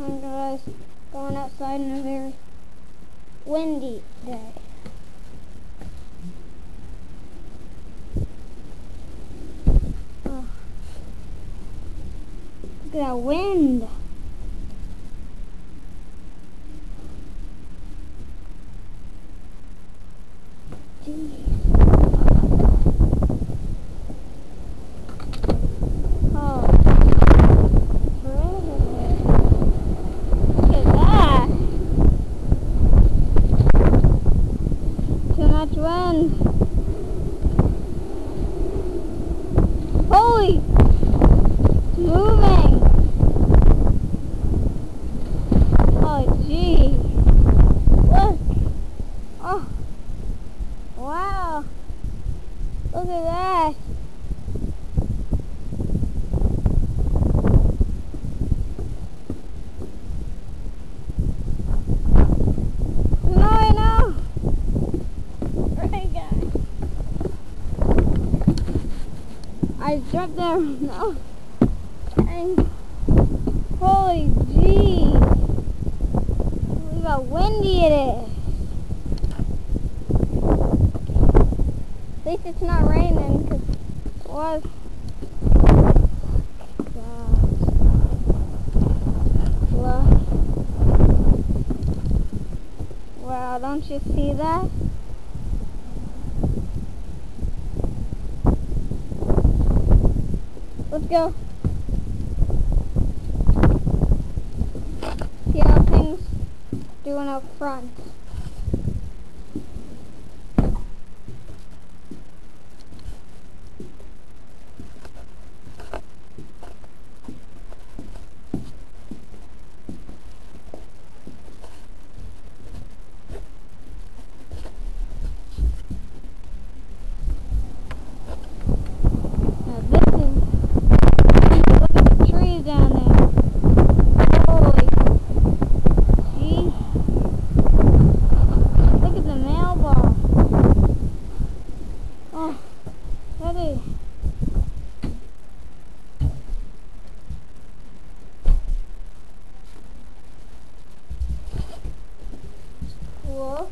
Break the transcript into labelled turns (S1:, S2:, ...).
S1: I'm guys going outside on a very windy day. Oh. Look at that wind. Jeez. Much wind. Holy! It's moving. Oh gee. Look. Oh. Wow. Look at that. I jumped there. No. And holy gee. Look how windy it is. At least it's not raining because it was. Gosh. Look. Wow, don't you see that? Let's go. See how things doing up front. Now this is down there. Holy gee. Look at the mailbox. Oh, that is cool.